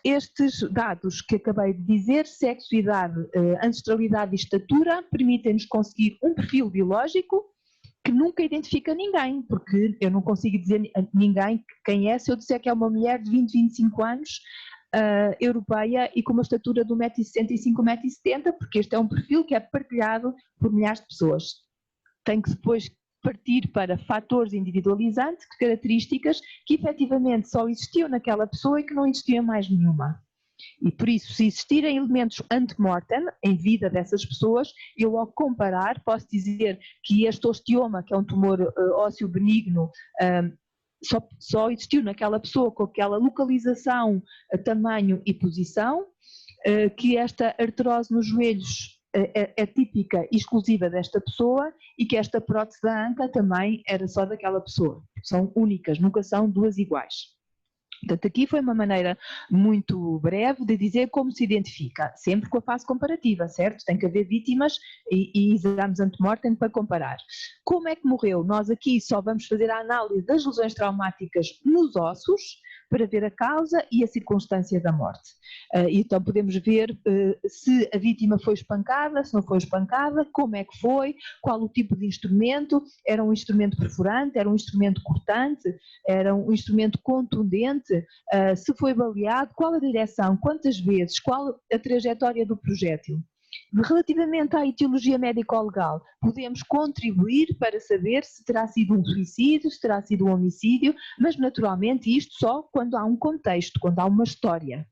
Estes dados que acabei de dizer, sexo, idade, ancestralidade e estatura, permitem-nos conseguir um perfil biológico que nunca identifica ninguém, porque eu não consigo dizer a ninguém quem é se eu disser que é uma mulher de 20, 25 anos, europeia e com uma estatura de 1,65 m, 1,70 m, porque este é um perfil que é partilhado por milhares de pessoas. Tem que depois partir para fatores individualizantes, características que efetivamente só existiam naquela pessoa e que não existiam mais nenhuma. E por isso, se existirem elementos ante-mortem em vida dessas pessoas, eu ao comparar posso dizer que este osteoma, que é um tumor ósseo benigno, só existiu naquela pessoa com aquela localização, tamanho e posição, que esta artrose nos joelhos é típica e exclusiva desta pessoa e que esta prótese da anca também era só daquela pessoa. São únicas, nunca são duas iguais. Portanto, aqui foi uma maneira muito breve de dizer como se identifica, sempre com a fase comparativa, certo? Tem que haver vítimas e exames ante-mortem para comparar. Como é que morreu? Nós aqui só vamos fazer a análise das lesões traumáticas nos ossos para ver a causa e a circunstância da morte. Então podemos ver se a vítima foi espancada, se não foi espancada, como é que foi, qual o tipo de instrumento, era um instrumento perfurante, era um instrumento cortante, era um instrumento contundente, se foi baleado, qual a direção, quantas vezes, qual a trajetória do projétil. Relativamente à etiologia médico-legal, podemos contribuir para saber se terá sido um suicídio, se terá sido um homicídio, mas naturalmente isto só quando há um contexto, quando há uma história.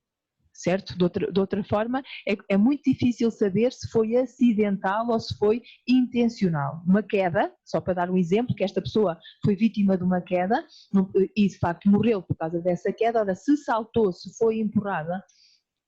certo? De outra forma, é muito difícil saber se foi acidental ou se foi intencional. Uma queda, só para dar um exemplo, que esta pessoa foi vítima de uma queda e de facto morreu por causa dessa queda. Ora, se saltou, se foi empurrada,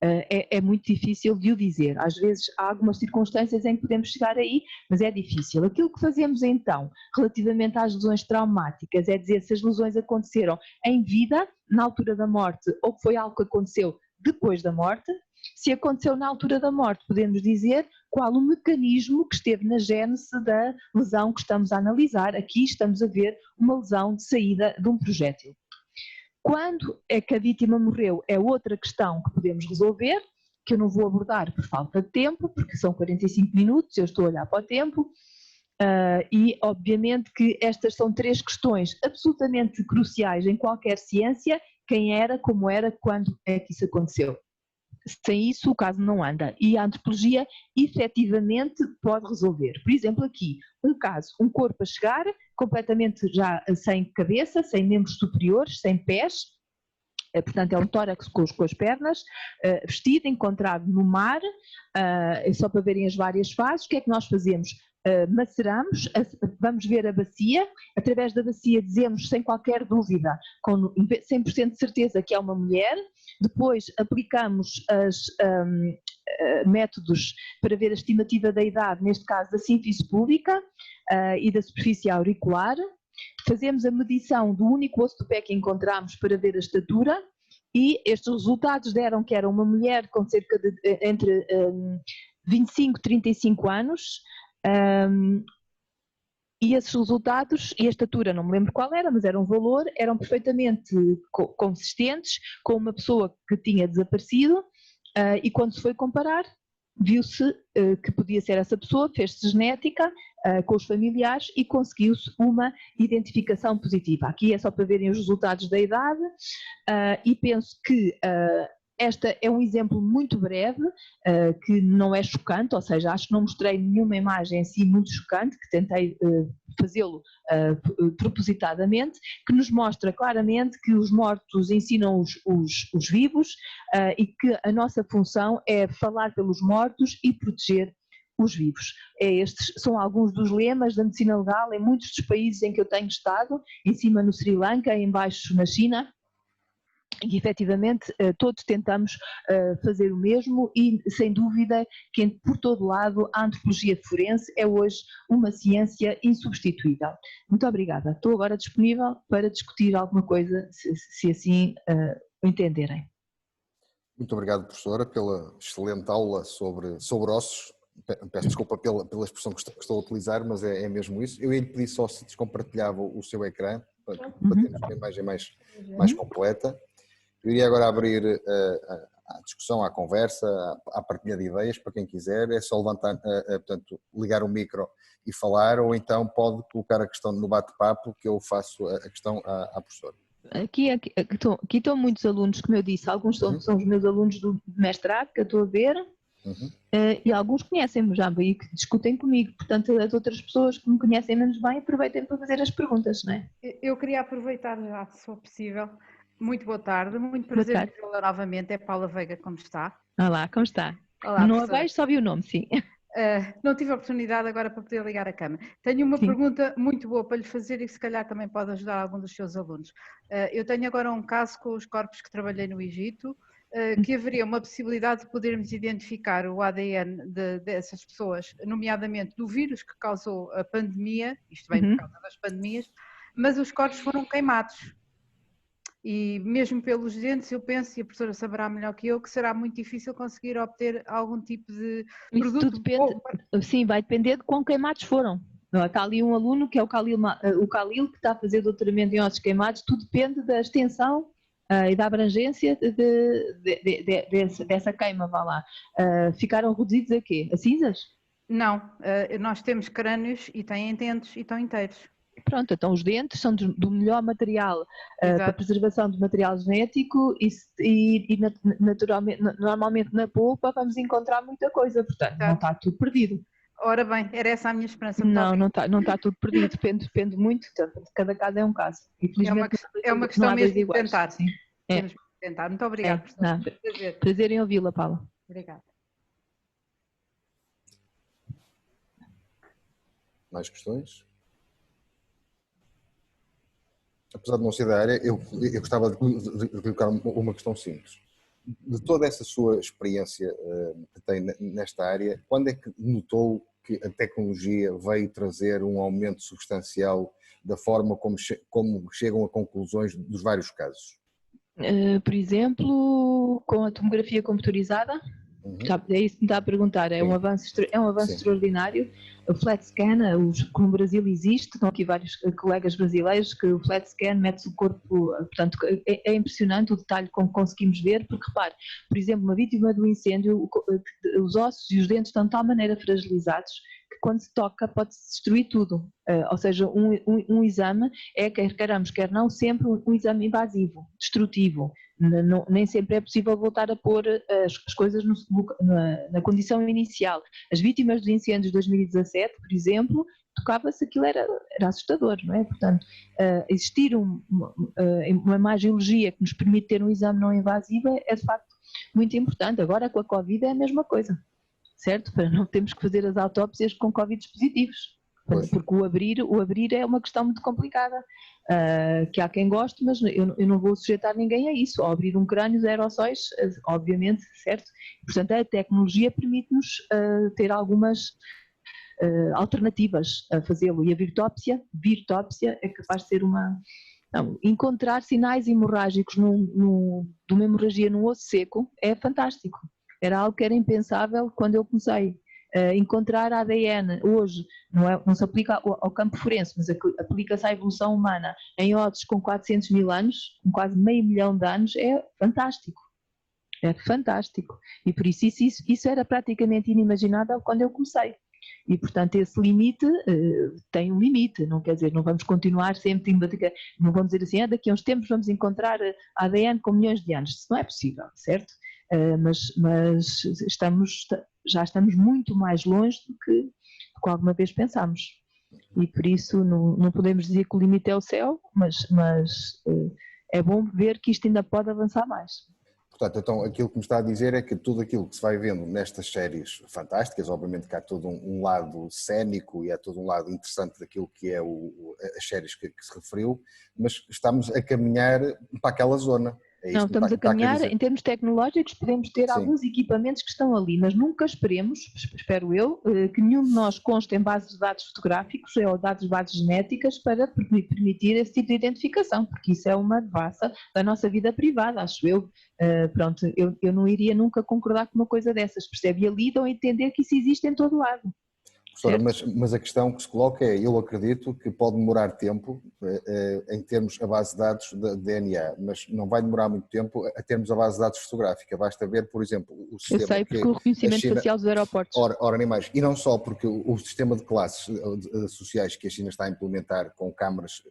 é muito difícil de o dizer. Às vezes há algumas circunstâncias em que podemos chegar aí, mas é difícil. Aquilo que fazemos então, relativamente às lesões traumáticas, é dizer se as lesões aconteceram em vida, na altura da morte, ou que foi algo que aconteceu depois da morte. Se aconteceu na altura da morte, podemos dizer qual o mecanismo que esteve na gênese da lesão que estamos a analisar. Aqui estamos a ver uma lesão de saída de um projétil. Quando é que a vítima morreu é outra questão que podemos resolver, que eu não vou abordar por falta de tempo, porque são 45 minutos, eu estou a olhar para o tempo, e obviamente que estas são 3 questões absolutamente cruciais em qualquer ciência: quem era, como era, quando é que isso aconteceu. Sem isso o caso não anda, e a antropologia efetivamente pode resolver. Por exemplo, aqui, um caso, um corpo a chegar, completamente já sem cabeça, sem membros superiores, sem pés, portanto é um tórax com as pernas, vestido, encontrado no mar, só para verem as várias fases. O que é que nós fazemos? Maceramos, vamos ver a bacia, através da bacia dizemos sem qualquer dúvida, com 100% de certeza que é uma mulher. Depois aplicamos métodos para ver a estimativa da idade, neste caso da sínfise pública e da superfície auricular. Fazemos a medição do único osso do pé que encontramos para ver a estatura, e estes resultados deram que era uma mulher com cerca de entre 25 e 35 anos, e esses resultados, e a estatura não me lembro qual era, mas era um valor, eram perfeitamente consistentes com uma pessoa que tinha desaparecido, e quando se foi comparar, viu-se que podia ser essa pessoa, fez-se genética com os familiares e conseguiu-se uma identificação positiva. Aqui é só para verem os resultados da idade, e penso que esta é um exemplo muito breve, que não é chocante, ou seja, acho que não mostrei nenhuma imagem assim muito chocante, que tentei fazê-lo propositadamente, que nos mostra claramente que os mortos ensinam os vivos, e que a nossa função é falar pelos mortos e proteger os vivos. Estes são alguns dos lemas da medicina legal em muitos dos países em que eu tenho estado, em cima no Sri Lanka, em baixo na China. E efetivamente todos tentamos fazer o mesmo, e sem dúvida que por todo lado a antropologia forense é hoje uma ciência insubstituível. Muito obrigada. Estou agora disponível para discutir alguma coisa, se assim o entenderem. Muito obrigado, professora, pela excelente aula sobre ossos. Peço desculpa pela expressão que estou a utilizar, mas é mesmo isso. Eu ia lhe pedir só se descompartilhava o seu ecrã, para termos uma imagem mais completa. Eu iria agora abrir a discussão, à conversa, à partilha de ideias, para quem quiser. É só levantar, portanto, ligar o micro e falar, ou então pode colocar a questão no bate-papo, que eu faço a questão à professora. Aqui estão muitos alunos, como eu disse, alguns são os meus alunos do mestrado, que eu estou a ver, e alguns conhecem-me já e que discutem comigo. Portanto, as outras pessoas que me conhecem menos bem, aproveitem para fazer as perguntas, não é? Eu queria aproveitar já, se for possível. Muito boa tarde, muito prazer em vê-la novamente. É Paula Veiga, como está? Olá, como está? Olá, não a vejo, só vi o nome, sim. Não tive a oportunidade agora para poder ligar a câmera. Tenho uma pergunta muito boa para lhe fazer e que se calhar também pode ajudar algum dos seus alunos. Eu tenho agora um caso com os corpos que trabalhei no Egito, que haveria uma possibilidade de podermos identificar o ADN dessas pessoas, nomeadamente do vírus que causou a pandemia, isto vem por causa das pandemias, mas os corpos foram queimados. E mesmo pelos dentes, eu penso, e a professora saberá melhor que eu, que será muito difícil conseguir obter algum tipo de produto. Isso tudo depende, sim, vai depender de quão queimados foram. Está ali um aluno que é o Khalil, que está a fazer doutoramento em ossos queimados. Tudo depende da extensão e da abrangência dessa queima, vá lá. Ficaram reduzidos a quê? A cinzas? Não, nós temos crânios e têm dentes e estão inteiros. Pronto, então os dentes são do melhor material para preservação do material genético, e naturalmente, normalmente na polpa vamos encontrar muita coisa, portanto não está tudo perdido. Ora bem, era essa a minha esperança. Não está tudo perdido, depende muito, cada caso é um caso. É uma questão mesmo de tentar. Tentar. Muito obrigada, professora. Prazer em ouvi-la, Paula. Obrigada. Mais questões? Apesar de não ser da área, eu gostava de colocar uma questão simples. De toda essa sua experiência que tem nesta área, quando é que notou que a tecnologia veio trazer um aumento substancial da forma como chegam a conclusões dos vários casos? Por exemplo, com a tomografia computadorizada, é isso que me está a perguntar, é um avanço extraordinário. O flat scan, que no Brasil existe, estão aqui vários colegas brasileiros que o flat scan mete-se o corpo, portanto é impressionante o detalhe como conseguimos ver, porque repare, por exemplo, uma vítima do incêndio, os ossos e os dentes estão de tal maneira fragilizados que quando se toca pode-se destruir tudo, ou seja, um exame é, quer queiramos, quer não, sempre um exame invasivo, destrutivo. Nem sempre é possível voltar a pôr as coisas na condição inicial. As vítimas dos incêndios de 2017, por exemplo, tocava-se, aquilo era assustador, não é? Portanto, existir uma magiologia que nos permite ter um exame não invasivo é de facto muito importante. Agora com a Covid é a mesma coisa, certo? Para não termos que fazer as autópsias com Covid positivos. Porque o abrir é uma questão muito complicada, que há quem goste, mas eu não vou sujeitar ninguém a isso. Ao abrir um crânio, os aerossóis, obviamente, certo? Portanto, a tecnologia permite-nos ter algumas alternativas a fazê-lo, e a virtópsia é capaz de ser encontrar sinais hemorrágicos de uma hemorragia num osso seco é fantástico. Era algo que era impensável quando eu comecei. Encontrar ADN hoje não se aplica ao campo forense, mas aplica-se à evolução humana em ossos com 400 mil anos, com quase meio milhão de anos, é fantástico. É fantástico. E por isso era praticamente inimaginável quando eu comecei. E, portanto, esse limite tem um limite, não quer dizer, não vamos continuar sempre, não vamos dizer assim, daqui a uns tempos vamos encontrar ADN com milhões de anos. Isso não é possível, certo? Mas já estamos muito mais longe do que alguma vez pensámos. E por isso não podemos dizer que o limite é o céu, mas é bom ver que isto ainda pode avançar mais. Portanto, então aquilo que me está a dizer é que tudo aquilo que se vai vendo nestas séries fantásticas, obviamente que há todo um lado cénico e há todo um lado interessante daquilo que é as séries que se referiu, mas estamos a caminhar para aquela zona. Não, estamos a caminhar, em termos tecnológicos podemos ter alguns equipamentos que estão ali, mas nunca esperemos, espero eu, que nenhum de nós conste em bases de dados fotográficos ou dados de bases genéticas para permitir esse tipo de identificação, porque isso é uma devassa da nossa vida privada, acho eu. Pronto, eu não iria nunca concordar com uma coisa dessas, percebe? E ali dão a entender que isso existe em todo lado. Professora, mas a questão que se coloca é, eu acredito que pode demorar tempo em termos a base de dados de DNA, mas não vai demorar muito tempo a termos a base de dados fotográfica, basta ver, por exemplo, o sistema... Eu sei, porque o reconhecimento facial dos aeroportos. Ora, nem mais. E não só porque o sistema de classes sociais que a China está a implementar com câmaras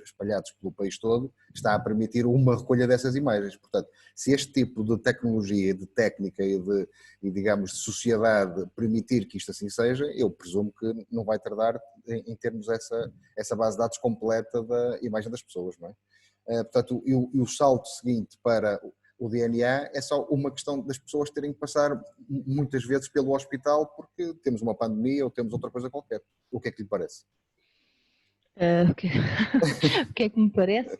espalhadas pelo país todo, está a permitir uma recolha dessas imagens. Portanto, se este tipo de tecnologia, de técnica e digamos, de sociedade permitir que isto assim seja, eu presumo que não vai tardar em termos essa base de dados completa da imagem das pessoas, não é? Portanto, e o salto seguinte para o DNA é só uma questão das pessoas terem que passar muitas vezes pelo hospital porque temos uma pandemia ou temos outra coisa qualquer. O que é que lhe parece? O que é que me parece?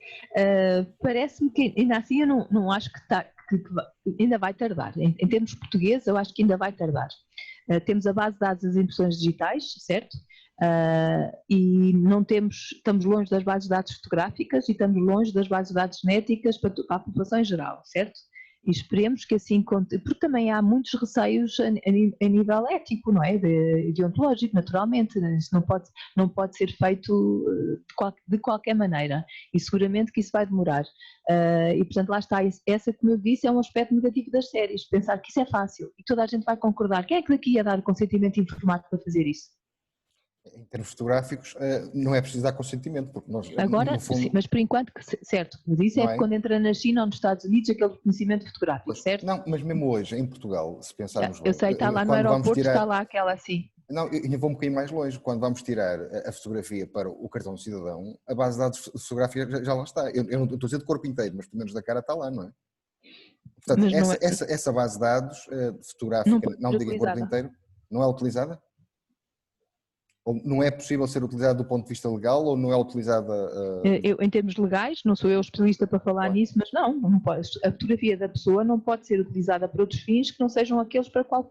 Parece-me que ainda assim eu não acho que ainda vai tardar. Em termos portugueses, eu acho que ainda vai tardar. Temos a base de dados das impressões digitais, certo? E estamos longe das bases de dados fotográficas e estamos longe das bases de dados genéticas para a população em geral, certo? E esperemos que assim, porque também há muitos receios a nível ético, não é? Deontológico, naturalmente. Isso não pode ser feito de qualquer maneira. E seguramente que isso vai demorar. E portanto lá está, essa, como eu disse, é um aspecto negativo das séries, pensar que isso é fácil e toda a gente vai concordar. Quem é que daqui ia dar consentimento informado para fazer isso? Em termos fotográficos, não é preciso dar consentimento, porque nós, agora, no fundo... sim, mas por enquanto, certo, isso é quando entra na China ou nos Estados Unidos aquele reconhecimento fotográfico, certo? Não, mas mesmo hoje, em Portugal, se pensarmos bem... Eu sei, está lá no aeroporto, está lá aquela assim. Não, eu vou um bocadinho mais longe. Quando vamos tirar a fotografia para o cartão de cidadão, a base de dados fotográfica já lá está. Eu não estou a dizer de corpo inteiro, mas pelo menos da cara está lá, não é? Portanto, Mas essa base de dados fotográfica, não digo em corpo inteiro, não é utilizada? Ou não é possível ser utilizada do ponto de vista legal ou não é utilizada? Em termos legais, não sou eu especialista para falar nisso, mas não pode. A fotografia da pessoa não pode ser utilizada para outros fins que não sejam aqueles para qual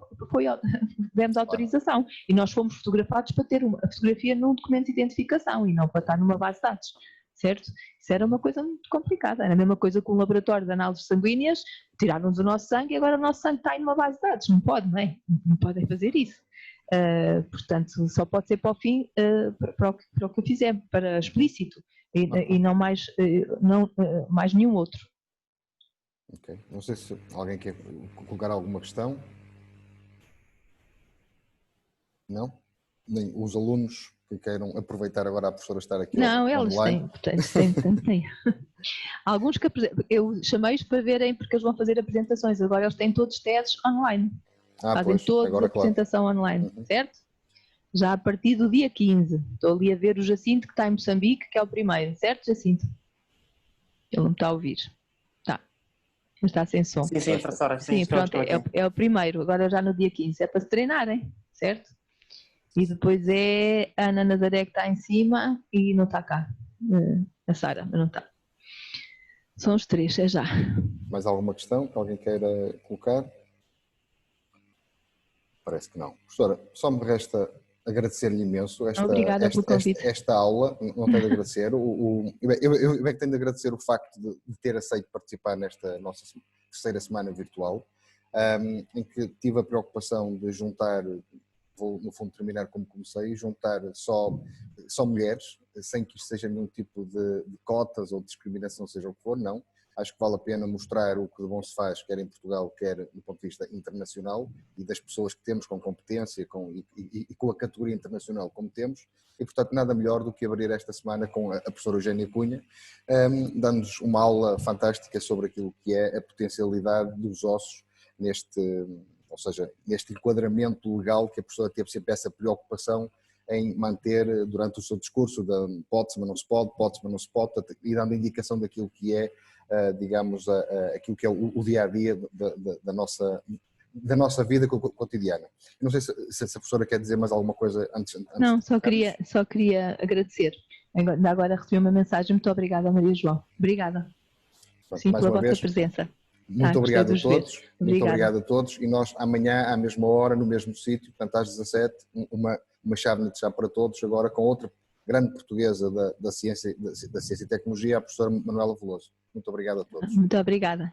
demos autorização. E nós fomos fotografados para ter a fotografia num documento de identificação e não para estar numa base de dados, certo? Isso era uma coisa muito complicada. Era a mesma coisa com o laboratório de análises sanguíneas, tiraram-nos o nosso sangue e agora o nosso sangue está em uma base de dados. Não pode, não é? Não podem fazer isso. Portanto, só pode ser para o fim, para o que fizemos, para explícito e não mais, mais nenhum outro. Ok. Não sei se alguém quer colocar alguma questão. Não? Nem os alunos que queiram aproveitar agora a professora estar aqui não, eles online. têm. Alguns que eu chamei-os para verem porque eles vão fazer apresentações, agora eles têm todos teses online. Fazem todos a apresentação online, certo? Já a partir do dia 15. Estou ali a ver o Jacinto que está em Moçambique, que é o primeiro, certo, Jacinto? Ele não me está a ouvir. Está. Mas está sem som. Sim, professora. Sim, pronto, é o primeiro, agora já no dia 15. É para se treinarem, certo? E depois é a Ana Nazaré que está em cima e não está cá. A Sara, mas não está. São os três, é já. Mais alguma questão que alguém queira colocar? Parece que não. Professora, só me resta agradecer-lhe imenso esta aula, não tenho de agradecer. Eu é que tenho de agradecer o facto de ter aceito participar nesta nossa terceira semana virtual, em que tive a preocupação de juntar, vou no fundo terminar como comecei, juntar só mulheres, sem que isto seja nenhum tipo de cotas ou de discriminação, seja o que for, não. Acho que vale a pena mostrar o que de bom se faz, quer em Portugal, quer do ponto de vista internacional, e das pessoas que temos com competência e com a categoria internacional como temos, e portanto nada melhor do que abrir esta semana com a professora Eugénia Cunha, dando-nos uma aula fantástica sobre aquilo que é a potencialidade dos ossos neste enquadramento legal, que a professora teve sempre essa preocupação em manter durante o seu discurso, pode-se, mas não se pode, e dando indicação daquilo que é, digamos, aquilo que é o dia-a-dia da nossa vida cotidiana. Não sei se a professora quer dizer mais alguma coisa antes. Não, só queria agradecer. Agora recebi uma mensagem. Muito obrigada, Maria João. Obrigada. Sim, pela vossa presença. Muito obrigado a todos. Muito obrigado a todos. E nós amanhã, à mesma hora, no mesmo sítio, portanto às 17, uma chave de chá para todos, agora com outra grande portuguesa da ciência e tecnologia, a professora Manuela Veloso. Muito obrigado a todos. Muito obrigada.